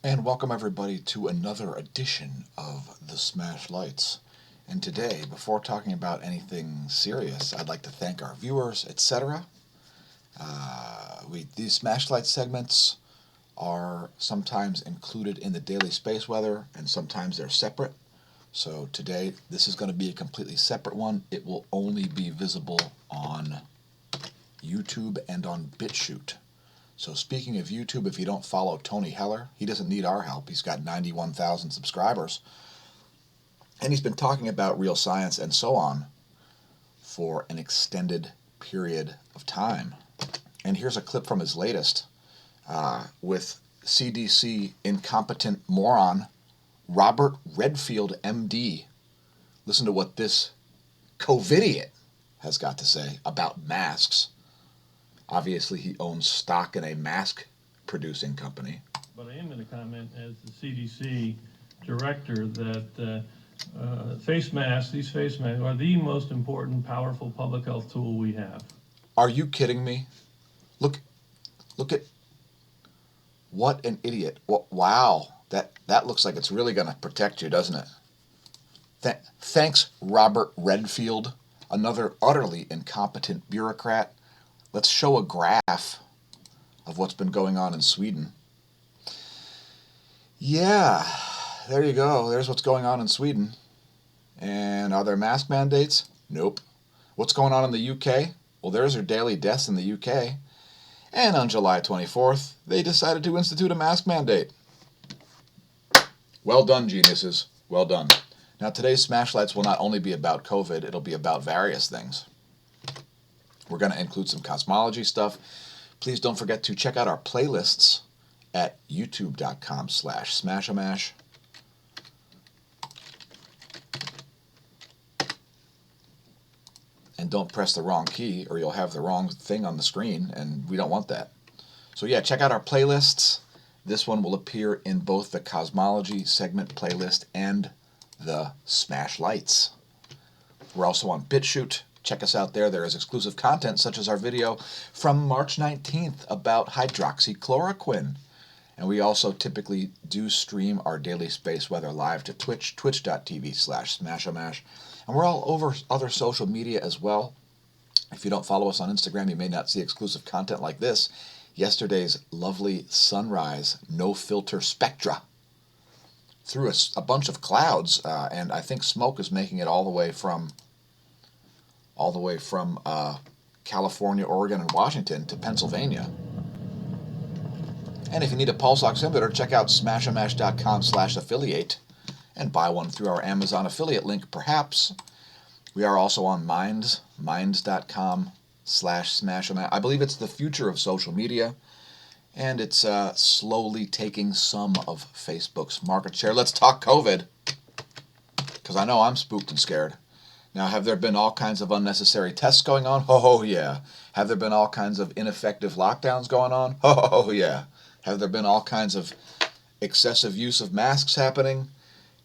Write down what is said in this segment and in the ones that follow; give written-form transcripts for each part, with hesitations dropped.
And welcome everybody to another edition of the smAshlights. And today, before talking about anything serious, I'd like to thank our viewers, etc. These smAshlight segments are sometimes included in the daily space weather, and sometimes they're separate. So today, this is going to be a completely separate one. It will only be visible on YouTube and on BitChute. So speaking of YouTube, if you don't follow Tony Heller, he doesn't need our help. He's got 91,000 subscribers. And he's been talking about real science and so on for an extended period of time. And here's a clip from his latest with CDC incompetent moron Robert Redfield, MD. Listen to what this COVIDiot has got to say about masks. Obviously, he owns stock in a mask-producing company. But I am going to comment as the CDC director that face masks, these face masks, are the most important, powerful public health tool we have. Are you kidding me? Look at what an idiot. Wow, that looks like it's really going to protect you, doesn't it? Thanks, Robert Redfield, another utterly incompetent bureaucrat. Let's show a graph of what's been going on in Sweden. Yeah, there you go. There's what's going on in Sweden. And are there mask mandates? Nope. What's going on in the UK? Well, there's your daily deaths in the UK. And on July 24th, they decided to institute a mask mandate. Well done, geniuses. Well done. Now, today's smAshlights will not only be about COVID, it'll be about various things. We're going to include some cosmology stuff. Please don't forget to check out our playlists at youtube.com/smashamash. And don't press the wrong key or you'll have the wrong thing on the screen, and we don't want that. So yeah, check out our playlists. This one will appear in both the Cosmology segment playlist and the smAshlights. We're also on BitChute. Check us out there. There is exclusive content such as our video from March 19th about hydroxychloroquine. And we also typically do stream our daily space weather live to Twitch, twitch.tv/smashamash. And we're all over other social media as well. If you don't follow us on Instagram, you may not see exclusive content like this. Yesterday's lovely sunrise, no filter spectra through a bunch of clouds, and I think smoke is making it all the way from California, Oregon, and Washington to Pennsylvania. And if you need a pulse oximeter, check out smashamash.com/affiliate and buy one through our Amazon affiliate link, perhaps. We are also on minds.com/smashamash. I believe it's the future of social media, and it's slowly taking some of Facebook's market share. Let's talk COVID, because I know I'm spooked and scared. Now, have there been all kinds of unnecessary tests going on? Oh, yeah. Have there been all kinds of ineffective lockdowns going on? Oh, yeah. Have there been all kinds of excessive use of masks happening?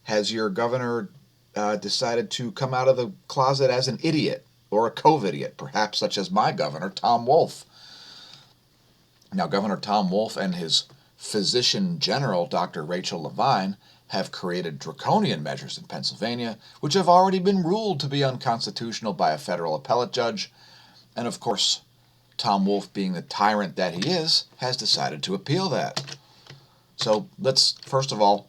Has your governor decided to come out of the closet as an idiot or a COVIDiot, perhaps such as my governor, Tom Wolf? Now, Governor Tom Wolf and his physician general, Dr. Rachel Levine, have created draconian measures in Pennsylvania, which have already been ruled to be unconstitutional by a federal appellate judge. And of course, Tom Wolf, being the tyrant that he is, has decided to appeal that. So let's, first of all,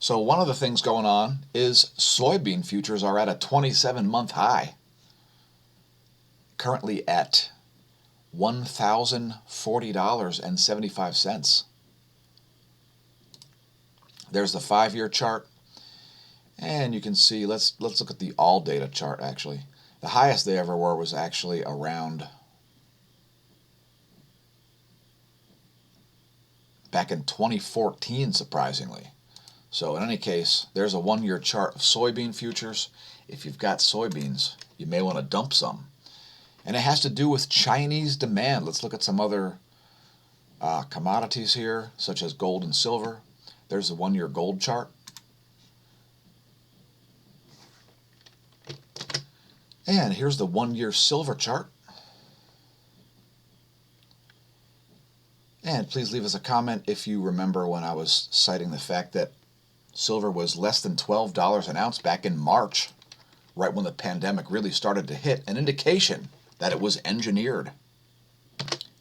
one of the things going on is soybean futures are at a 27-month high, currently at $1,040.75. There's the 5-year chart, and you can see, let's look at the all data chart actually. The highest they ever were was actually around back in 2014, surprisingly. So in any case, there's a 1-year chart of soybean futures. If you've got soybeans, you may want to dump some. And it has to do with Chinese demand. Let's look at some other commodities here, such as gold and silver. There's the 1-year gold chart. And here's the 1-year silver chart. And please leave us a comment if you remember when I was citing the fact that silver was less than $12 an ounce back in March, right when the pandemic really started to hit, an indication that it was engineered.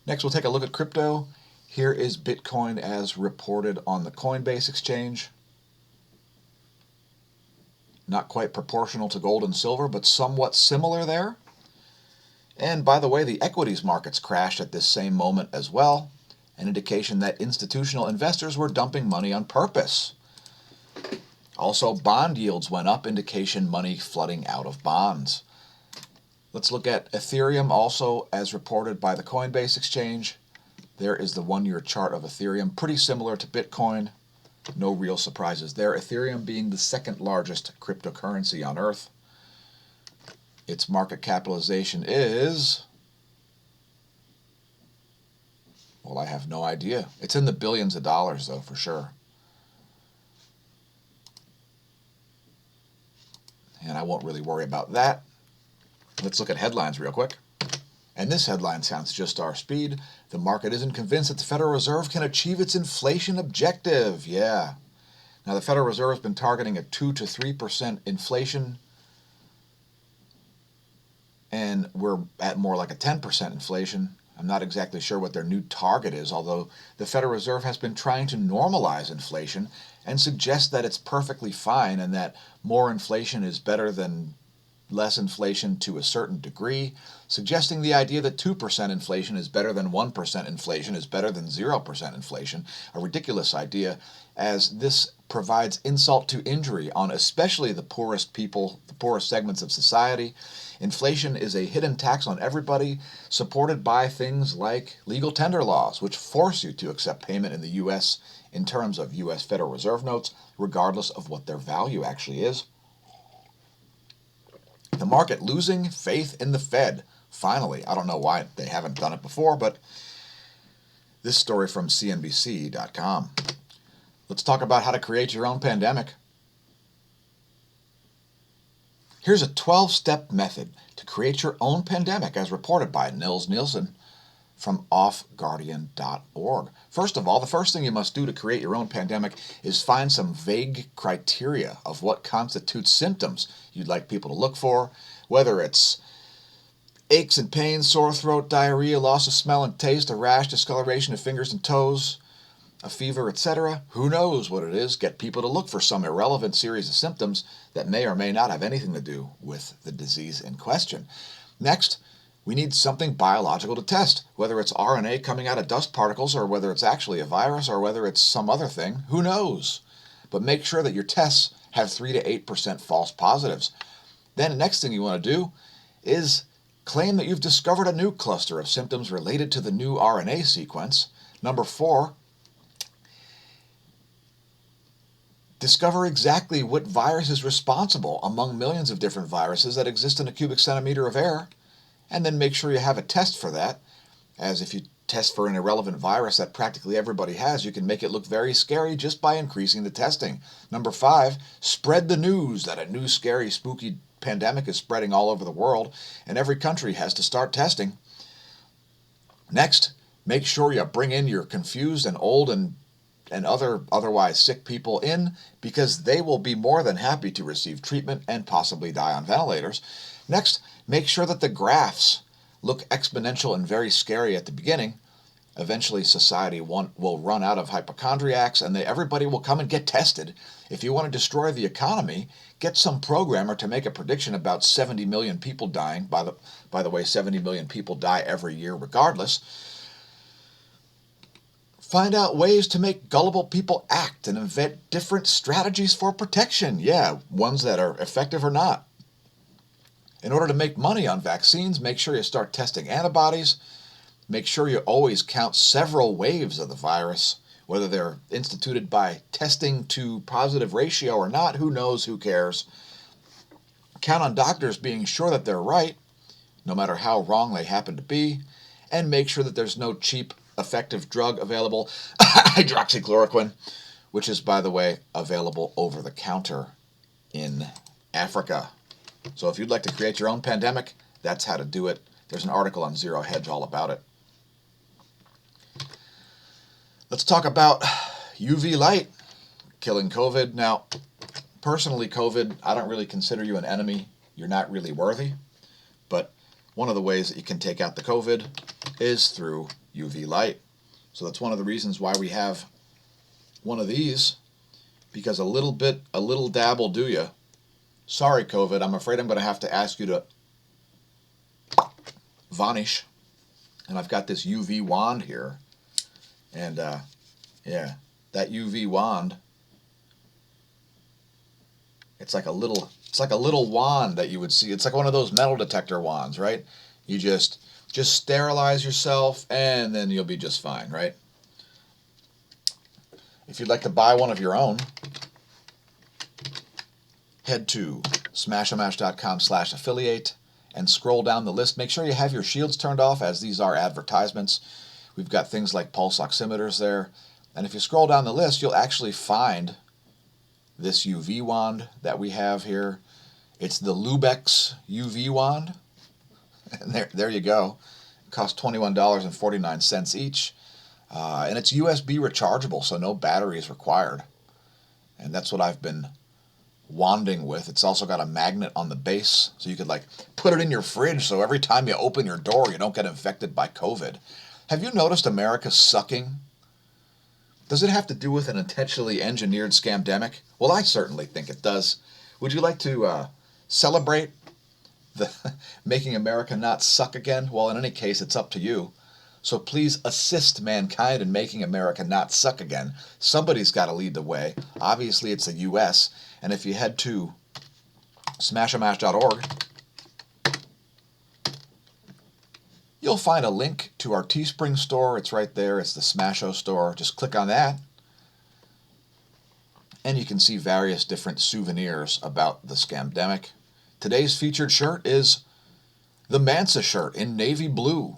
Next, we'll take a look at crypto. Here is Bitcoin as reported on the Coinbase exchange. Not quite proportional to gold and silver, but somewhat similar there. And by the way, the equities markets crashed at this same moment as well, an indication that institutional investors were dumping money on purpose. Also, bond yields went up, indication money flooding out of bonds. Let's look at Ethereum also as reported by the Coinbase exchange. There is the one-year chart of Ethereum, pretty similar to Bitcoin. No real surprises there. Ethereum being the second largest cryptocurrency on Earth. Its market capitalization is, well, I have no idea. It's in the billions of dollars, though, for sure. And I won't really worry about that. Let's look at headlines real quick. And this headline sounds just our speed. The market isn't convinced that the Federal Reserve can achieve its inflation objective. Yeah. Now, the Federal Reserve has been targeting a 2 to 3% inflation, and we're at more like a 10% inflation. I'm not exactly sure what their new target is, although the Federal Reserve has been trying to normalize inflation and suggest that it's perfectly fine and that more inflation is better than less inflation to a certain degree, suggesting the idea that 2% inflation is better than 1% inflation is better than 0% inflation, a ridiculous idea, as this provides insult to injury on especially the poorest people, the poorest segments of society. Inflation is a hidden tax on everybody, supported by things like legal tender laws, which force you to accept payment in the U.S. in terms of U.S. Federal Reserve notes, regardless of what their value actually is. The market losing faith in the Fed. Finally, I don't know why they haven't done it before, but this story from CNBC.com. Let's talk about how to create your own pandemic. Here's a 12-step method to create your own pandemic as reported by Nils Nielsen from offguardian.org. First of all, the first thing you must do to create your own pandemic is find some vague criteria of what constitutes symptoms you'd like people to look for, whether it's aches and pains, sore throat, diarrhea, loss of smell and taste, a rash, discoloration of fingers and toes, a fever, etc. Who knows what it is? Get people to look for some irrelevant series of symptoms that may or may not have anything to do with the disease in question. Next, we need something biological to test, whether it's RNA coming out of dust particles or whether it's actually a virus or whether it's some other thing. Who knows? But make sure that your tests have 3 to 8% false positives. Then the next thing you want to do is claim that you've discovered a new cluster of symptoms related to the new RNA sequence. Number 4, discover exactly what virus is responsible among millions of different viruses that exist in a cubic centimeter of air. And then make sure you have a test for that, as if you test for an irrelevant virus that practically everybody has, you can make it look very scary just by increasing the testing. Number 5, spread the news that a new scary, spooky pandemic is spreading all over the world, and every country has to start testing. Next, make sure you bring in your confused and old and otherwise sick people in, because they will be more than happy to receive treatment and possibly die on ventilators. Next, make sure that the graphs look exponential and very scary at the beginning. Eventually, society will run out of hypochondriacs and everybody will come and get tested. If you want to destroy the economy, get some programmer to make a prediction about 70 million people dying. By the way, 70 million people die every year regardless. Find out ways to make gullible people act and invent different strategies for protection. Yeah, ones that are effective or not. In order to make money on vaccines, make sure you start testing antibodies. Make sure you always count several waves of the virus, whether they're instituted by testing to positive ratio or not. Who knows? Who cares? Count on doctors being sure that they're right, no matter how wrong they happen to be. And make sure that there's no cheap, effective drug available, hydroxychloroquine, which is, by the way, available over the counter in Africa. So if you'd like to create your own pandemic, that's how to do it. There's an article on Zero Hedge all about it. Let's talk about UV light killing COVID. Now, personally, COVID, I don't really consider you an enemy. You're not really worthy. But one of the ways that you can take out the COVID is through UV light. So that's one of the reasons why we have one of these, because a little dab will do you. Sorry, COVID, I'm afraid I'm going to have to ask you to vanish. And I've got this UV wand here. And yeah, that UV wand, it's like a little wand that you would see. It's like one of those metal detector wands, right? You just sterilize yourself and then you'll be just fine, right? If you'd like to buy one of your own, head to smAshomash.com/affiliate and scroll down the list. Make sure you have your shields turned off, as these are advertisements. We've got things like pulse oximeters there. And if you scroll down the list, you'll actually find this UV wand that we have here. It's the Lubex UV wand. And there you go. It costs $21.49 each. And it's USB rechargeable, so no battery is required. And that's what I've been wanding with. It's also got a magnet on the base, so you could like put it in your fridge so every time you open your door you don't get infected by COVID. Have you noticed America sucking? Does it have to do with an intentionally engineered scamdemic? Well, I certainly think it does. Would you like to celebrate the making America not suck again? Well, in any case, it's up to you. So please assist mankind in making America not suck again. Somebody's got to lead the way. Obviously, it's the U.S. And if you head to smAshomash.org, you'll find a link to our Teespring store. It's right there. It's the smAsho store. Just click on that. And you can see various different souvenirs about the scamdemic. Today's featured shirt is the Mansa shirt in navy blue.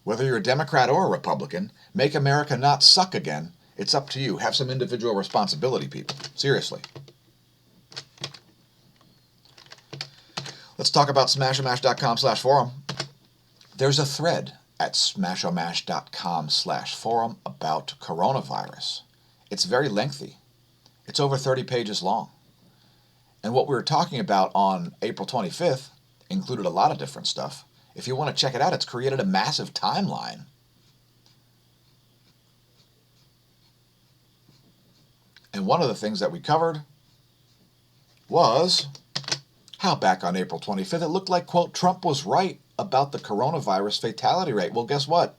Whether you're a Democrat or a Republican, make America not suck again. It's up to you. Have some individual responsibility, people. Seriously. Let's talk about smAshomash.com/forum. There's a thread at smAshomash.com/forum about coronavirus. It's very lengthy. It's over 30 pages long. And what we were talking about on April 25th included a lot of different stuff. If you want to check it out, it's created a massive timeline. And one of the things that we covered was how back on April 25th it looked like, quote, Trump was right about the coronavirus fatality rate. Well, guess what?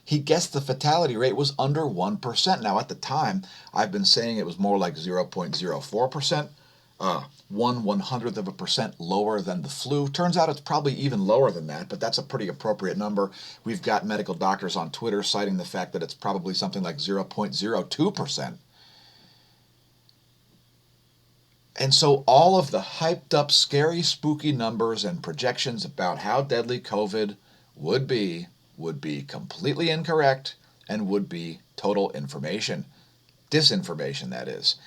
He guessed the fatality rate was under 1%. Now, at the time, I've been saying it was more like 0.04%. 1/100% lower than the flu. Turns out it's probably even lower than that, but that's a pretty appropriate number. We've got medical doctors on Twitter citing the fact that it's probably something like 0.02%. And so all of the hyped up, scary, spooky numbers and projections about how deadly COVID would be completely incorrect and would be total information. Disinformation, that is.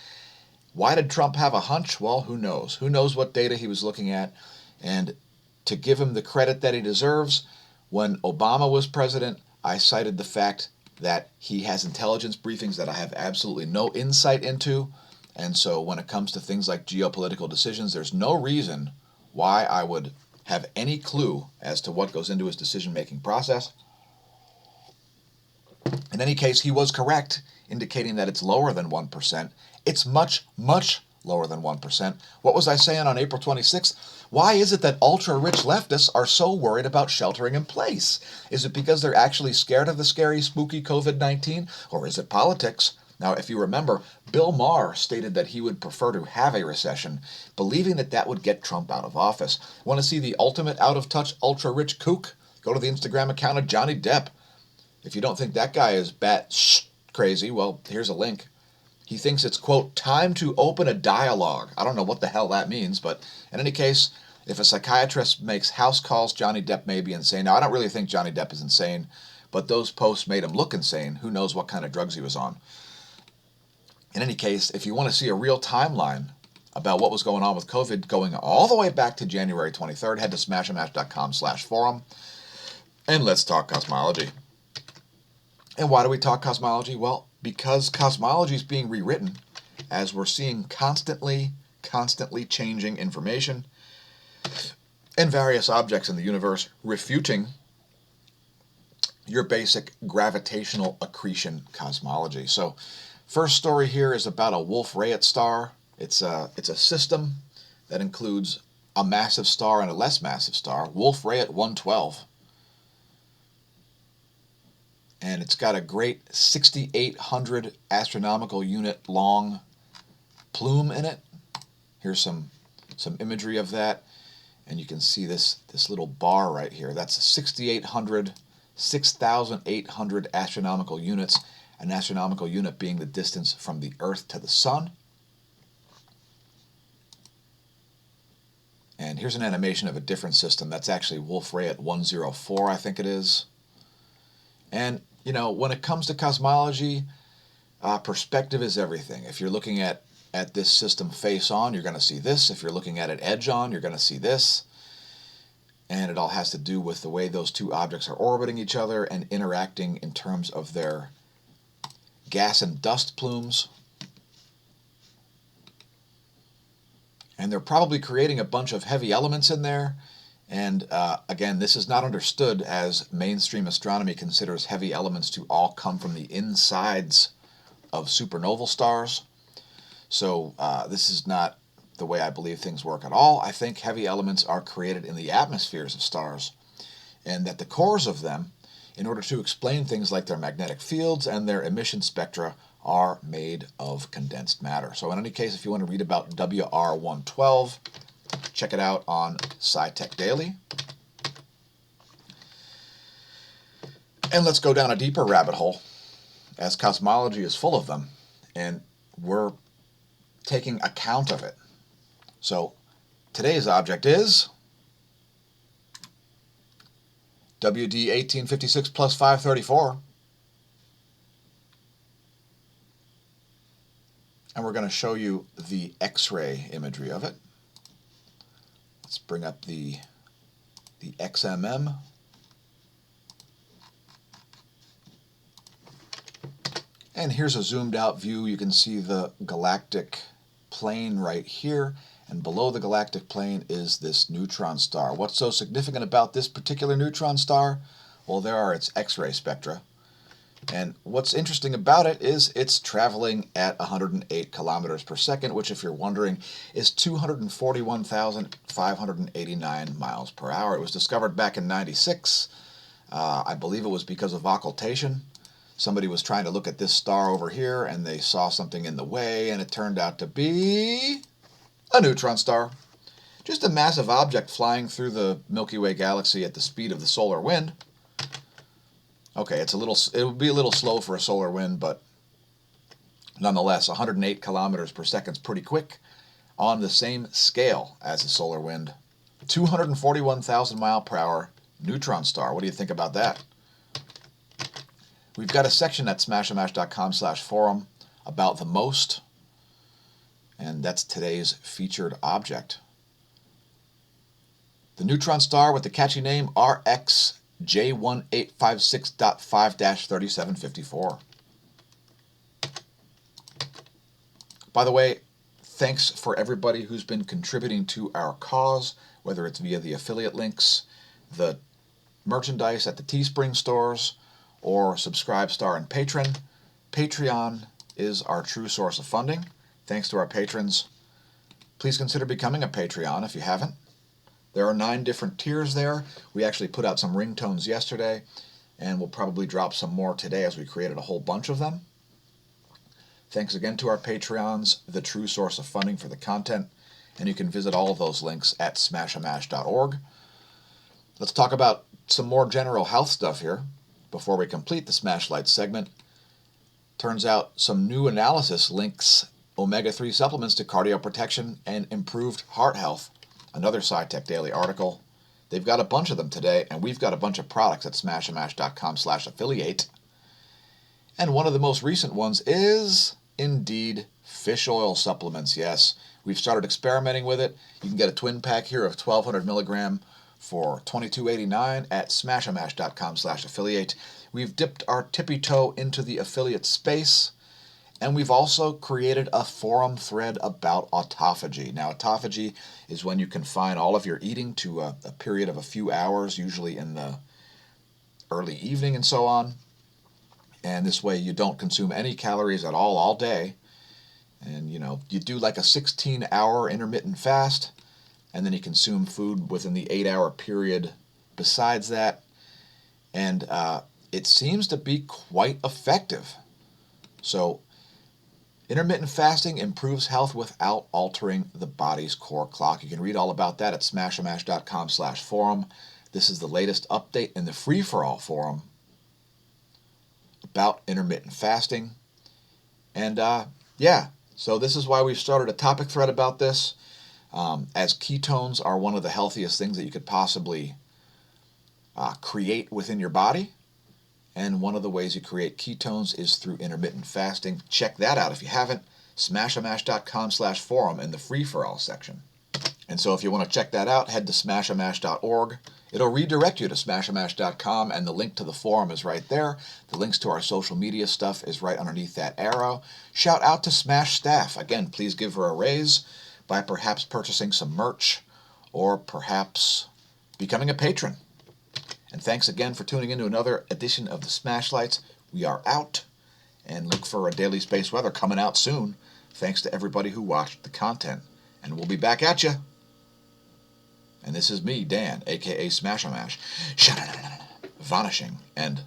Why did Trump have a hunch? Well, who knows? Who knows what data he was looking at? And to give him the credit that he deserves, when Obama was president, I cited the fact that he has intelligence briefings that I have absolutely no insight into. And so when it comes to things like geopolitical decisions, there's no reason why I would have any clue as to what goes into his decision-making process. In any case, he was correct, indicating that it's lower than 1%. It's much, much lower than 1%. What was I saying on April 26th? Why is it that ultra-rich leftists are so worried about sheltering in place? Is it because they're actually scared of the scary, spooky COVID-19? Or is it politics? Now, if you remember, Bill Maher stated that he would prefer to have a recession, believing that that would get Trump out of office. Want to see the ultimate out-of-touch, ultra-rich kook? Go to the Instagram account of Johnny Depp. If you don't think that guy is crazy, well, here's a link. He thinks it's, quote, time to open a dialogue. I don't know what the hell that means, but in any case, if a psychiatrist makes house calls, Johnny Depp may be insane. Now, I don't really think Johnny Depp is insane, but those posts made him look insane. Who knows what kind of drugs he was on. In any case, if you want to see a real timeline about what was going on with COVID going all the way back to January 23rd, head to smAshomash.com/forum, and let's talk cosmology. And why do we talk cosmology? Well, because cosmology is being rewritten as we're seeing constantly changing information and various objects in the universe refuting your basic gravitational accretion cosmology. So, first story here is about a Wolf-Rayet star. It's a system that includes a massive star and a less massive star, Wolf-Rayet 112. And it's got a great 6,800 astronomical unit long plume in it. Here's some imagery of that. And you can see this little bar right here. That's 6,800 astronomical units, an astronomical unit being the distance from the Earth to the Sun. And here's an animation of a different system. That's actually Wolf-Rayet 104, I think it is. And, you know, when it comes to cosmology, perspective is everything. If you're looking at this system face on, you're going to see this. If you're looking at it edge on, you're going to see this. And it all has to do with the way those two objects are orbiting each other and interacting in terms of their gas and dust plumes. And they're probably creating a bunch of heavy elements in there. And again, this is not understood as mainstream astronomy considers heavy elements to all come from the insides of supernoval stars. So this is not the way I believe things work at all. I think heavy elements are created in the atmospheres of stars, and that the cores of them, in order to explain things like their magnetic fields and their emission spectra, are made of condensed matter. So in any case, if you want to read about WR112, check it out on SciTech Daily. And let's go down a deeper rabbit hole, as cosmology is full of them, and we're taking account of it. So today's object is WD 1856 plus 534. And we're going to show you the X-ray imagery of it. Let's bring up the XMM. And here's a zoomed out view. You can see the galactic plane right here. And below the galactic plane is this neutron star. What's so significant about this particular neutron star? Well, there are its X-ray spectra. And what's interesting about it is it's traveling at 108 kilometers per second, which, if you're wondering, is 241,589 miles per hour. It was discovered back in '96. I believe it was because of occultation. Somebody was trying to look at this star over here, and they saw something in the way, and it turned out to be a neutron star. Just a massive object flying through the Milky Way galaxy at the speed of the solar wind. Okay, it would be a little slow for a solar wind, but nonetheless, 108 kilometers per second is pretty quick, on the same scale as a solar wind. 241,000 mile per hour neutron star. What do you think about that? We've got a section at smashamash.com/forum about the most, and that's today's featured object. The neutron star with the catchy name RxJ1856.5-3754. By the way, thanks for everybody who's been contributing to our cause, whether it's via the affiliate links, the merchandise at the Teespring stores, or Subscribestar and Patreon. Patreon is our true source of funding. Thanks to our patrons. Please consider becoming a Patreon if you haven't. There are 9 different tiers there. We actually put out some ringtones yesterday, and we'll probably drop some more today as we created a whole bunch of them. Thanks again to our Patreons, the true source of funding for the content, and you can visit all of those links at smashamash.org. Let's talk about some more general health stuff here before we complete the smAshlight segment. Turns out some new analysis links omega-3 supplements to cardio protection and improved heart health. Another SciTech Daily article. They've got a bunch of them today, and we've got a bunch of products at smashamash.com/affiliate. And one of the most recent ones is, indeed, fish oil supplements. Yes, we've started experimenting with it. You can get a twin pack here of 1,200 milligram for $22.89 at smashamash.com/affiliate. We've dipped our tippy toe into the affiliate space, and we've also created a forum thread about autophagy. Now, autophagy is when you confine all of your eating to a period of a few hours, usually in the early evening and so on. And this way you don't consume any calories at all day. And, you do like a 16-hour intermittent fast, and then you consume food within the 8-hour period besides that. And it seems to be quite effective. So intermittent fasting improves health without altering the body's core clock. You can read all about that at smashamash.com/forum. This is the latest update in the free-for-all forum about intermittent fasting. And so this is why we've started a topic thread about this, as ketones are one of the healthiest things that you could possibly create within your body. And one of the ways you create ketones is through intermittent fasting. Check that out if you haven't. smashamash.com/forum in the free-for-all section. And so if you want to check that out, head to smashamash.org. It'll redirect you to smashamash.com, and the link to the forum is right there. The links to our social media stuff is right underneath that arrow. Shout out to Smash staff. Again, please give her a raise by perhaps purchasing some merch or perhaps becoming a patron. And thanks again for tuning in to another edition of the smAshlights. We are out, and look for a Daily Space Weather coming out soon. Thanks to everybody who watched the content. And we'll be back at you. And this is me, Dan, a.k.a. smAsho, vanishing, and